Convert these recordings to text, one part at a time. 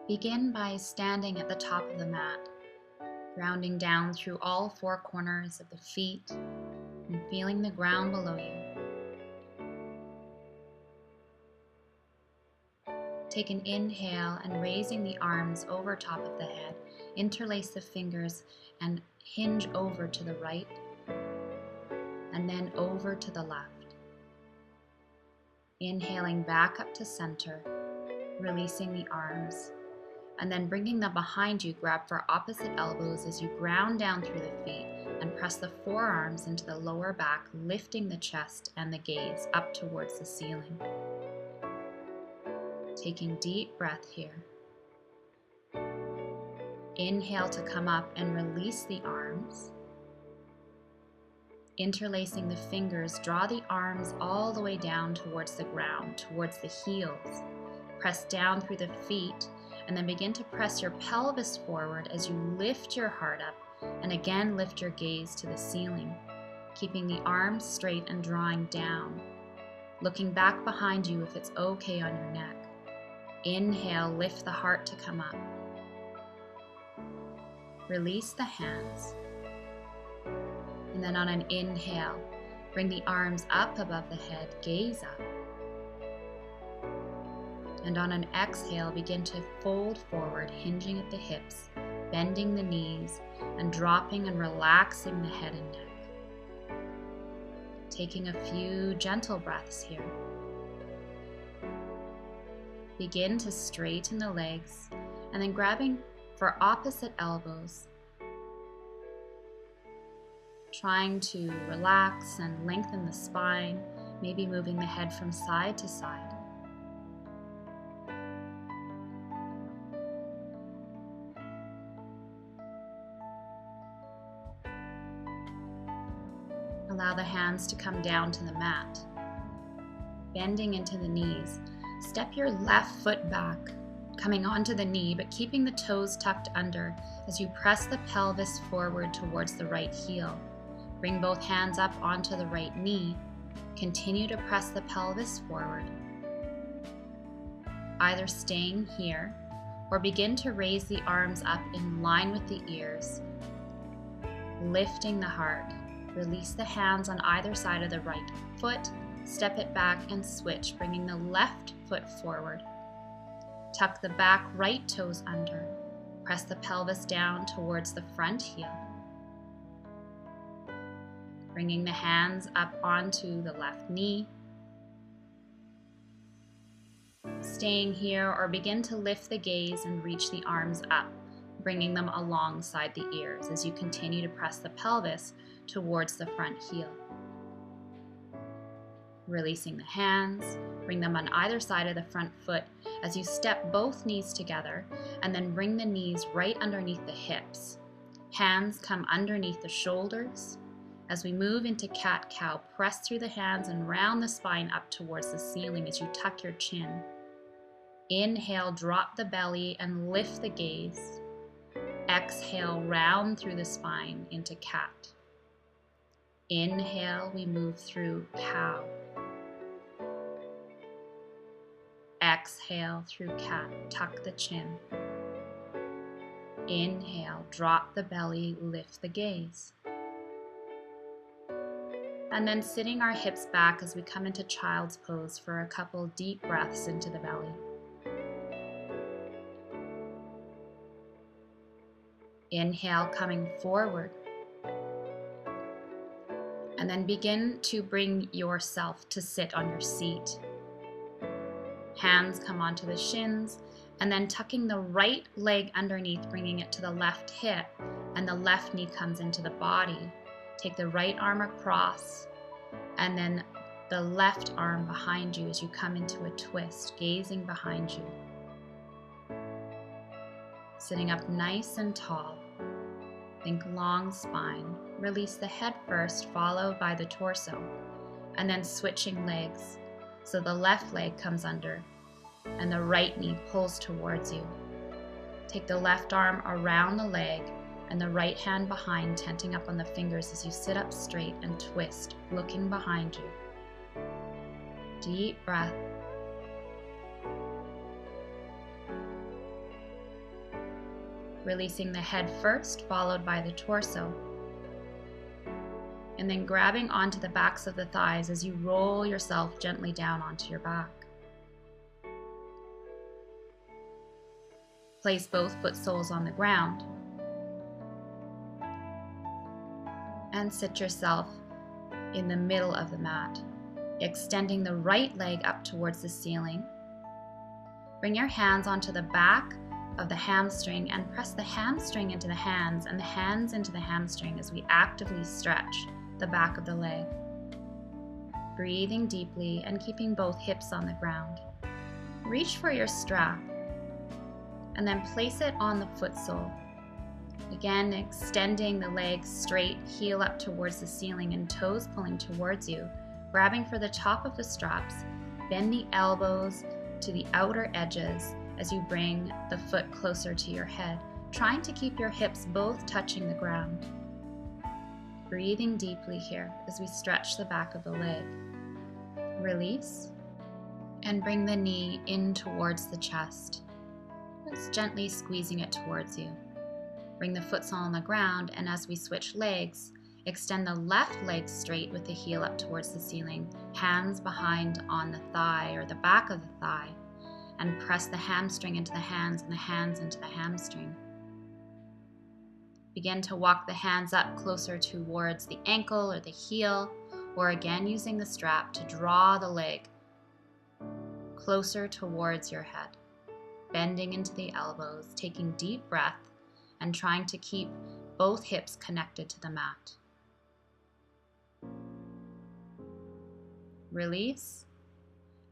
Begin by standing at the top of the mat, grounding down through all four corners of the feet and feeling the ground below you. Take an inhale and raising the arms over top of the head, interlace the fingers and hinge over to the right and then over to the left. Inhaling back up to center, releasing the arms, and then bringing them behind you, grab for opposite elbows as you ground down through the feet and press the forearms into the lower back, lifting the chest and the gaze up towards the ceiling. Taking deep breath here. Inhale to come up and release the arms. Interlacing the fingers, draw the arms all the way down towards the ground, towards the heels. Press down through the feet and then begin to press your pelvis forward as you lift your heart up and again lift your gaze to the ceiling, keeping the arms straight and drawing down. Looking back behind you if it's okay on your neck. Inhale, lift the heart to come up. Release the hands. And then on an inhale, bring the arms up above the head, gaze up. And on an exhale, begin to fold forward, hinging at the hips, bending the knees, and dropping and relaxing the head and neck. Taking a few gentle breaths here. Begin to straighten the legs, and then grabbing for opposite elbows, trying to relax and lengthen the spine, maybe moving the head from side to side. Allow the hands to come down to the mat. Bending into the knees, step your left foot back, coming onto the knee, but keeping the toes tucked under as you press the pelvis forward towards the right heel. Bring both hands up onto the right knee. Continue to press the pelvis forward, either staying here or begin to raise the arms up in line with the ears, lifting the heart. Release the hands on either side of the right foot, step it back and switch, bringing the left foot forward. Tuck the back right toes under. Press the pelvis down towards the front heel. Bringing the hands up onto the left knee. Staying here or begin to lift the gaze and reach the arms up, bringing them alongside the ears as you continue to press the pelvis towards the front heel. Releasing the hands, bring them on either side of the front foot as you step both knees together and then bring the knees right underneath the hips. Hands come underneath the shoulders. As we move into cat-cow, press through the hands and round the spine up towards the ceiling as you tuck your chin. Inhale, drop the belly and lift the gaze. Exhale, round through the spine into cat. Inhale, we move through cow. Exhale through cat, tuck the chin. Inhale, drop the belly, lift the gaze. And then sitting our hips back as we come into child's pose for a couple deep breaths into the belly. Inhale, coming forward. And then begin to bring yourself to sit on your seat. Hands come onto the shins, and then tucking the right leg underneath, bringing it to the left hip, and the left knee comes into the body. Take the right arm across, and then the left arm behind you as you come into a twist, gazing behind you. Sitting up nice and tall. Think long spine. Release the head first, followed by the torso, and then switching legs. So the left leg comes under and the right knee pulls towards you. Take the left arm around the leg and the right hand behind, tenting up on the fingers as you sit up straight and twist, looking behind you. Deep breath. releasing the head first, followed by the torso. And then grabbing onto the backs of the thighs as you roll yourself gently down onto your back. Place both foot soles on the ground. And sit yourself in the middle of the mat, extending the right leg up towards the ceiling. Bring your hands onto the back of the hamstring and press the hamstring into the hands and the hands into the hamstring as we actively stretch the back of the leg. Breathing deeply and keeping both hips on the ground. Reach for your strap and then place it on the foot sole. Again, extending the legs straight, heel up towards the ceiling and toes pulling towards you. Grabbing for the top of the straps, bend the elbows to the outer edges as you bring the foot closer to your head, trying to keep your hips both touching the ground. Breathing deeply here as we stretch the back of the leg. Release and bring the knee in towards the chest. Just gently squeezing it towards you. Bring the foot sole on the ground, and as we switch legs, extend the left leg straight with the heel up towards the ceiling, hands behind on the thigh or the back of the thigh, and press the hamstring into the hands and the hands into the hamstring. Begin to walk the hands up closer towards the ankle or the heel, or again using the strap to draw the leg closer towards your head, bending into the elbows, taking deep breath, and trying to keep both hips connected to the mat. Release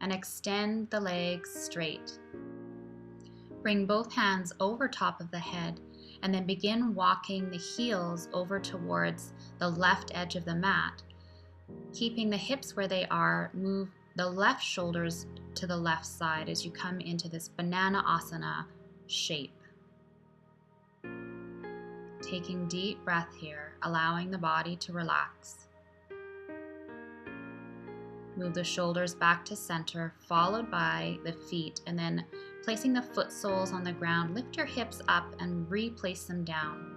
and extend the legs straight. Bring both hands over top of the head and then begin walking the heels over towards the left edge of the mat. Keeping the hips where they are, move the left shoulders to the left side as you come into this banana asana shape. Taking deep breath here, allowing the body to relax. Move the shoulders back to center, followed by the feet, and then placing the foot soles on the ground, lift your hips up and replace them down.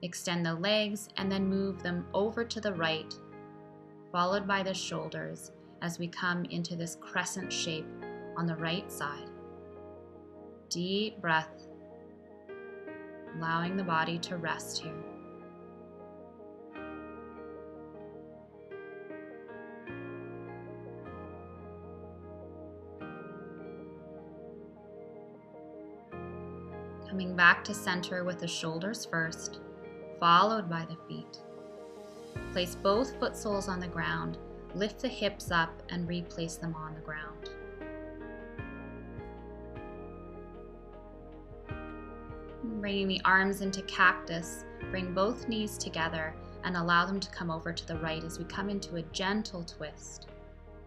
Extend the legs and then move them over to the right, followed by the shoulders as we come into this crescent shape on the right side. Deep breath, allowing the body to rest here. Coming back to center with the shoulders first, followed by the feet. Place both foot soles on the ground, lift the hips up and replace them on the ground. Bringing the arms into cactus, bring both knees together and allow them to come over to the right as we come into a gentle twist.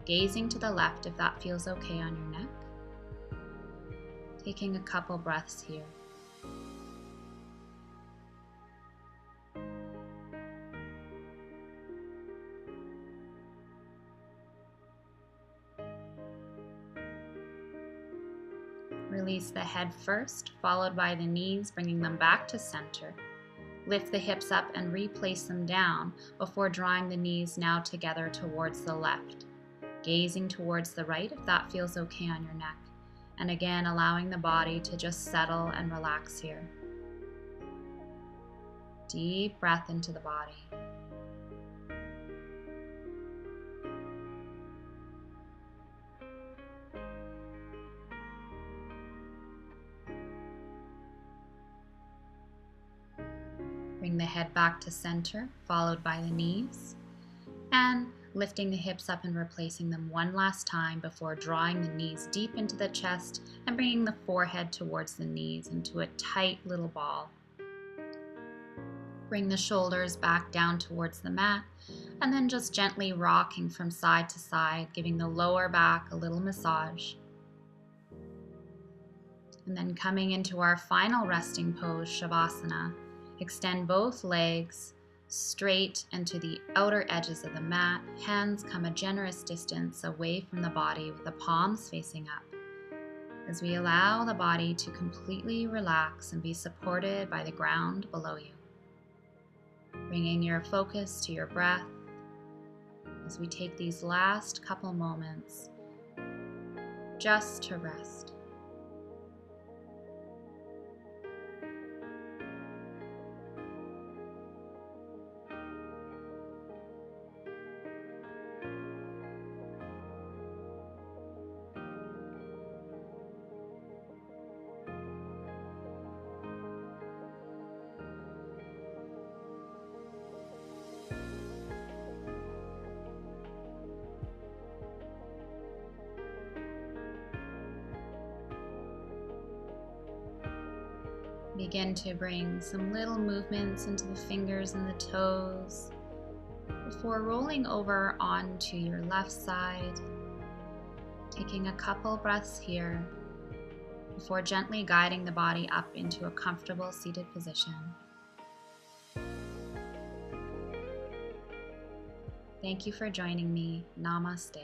Gazing to the left if that feels okay on your neck. Taking a couple breaths here. Release the head first, followed by the knees, bringing them back to center. Lift the hips up and replace them down before drawing the knees now together towards the left. Gazing towards the right if that feels okay on your neck. And again, allowing the body to just settle and relax here. Deep breath into the body. Bring the head back to center, followed by the knees, and lifting the hips up and replacing them one last time before drawing the knees deep into the chest and bringing the forehead towards the knees into a tight little ball. Bring the shoulders back down towards the mat, and then just gently rocking from side to side, giving the lower back a little massage. And then coming into our final resting pose, Shavasana. Extend both legs straight and to the outer edges of the mat. Hands come a generous distance away from the body with the palms facing up. as we allow the body to completely relax and be supported by the ground below you. Bringing your focus to your breath as we take these last couple moments just to rest. Begin to bring some little movements into the fingers and the toes before rolling over onto your left side, taking a couple breaths here before gently guiding the body up into a comfortable seated position. Thank you for joining me. Namaste.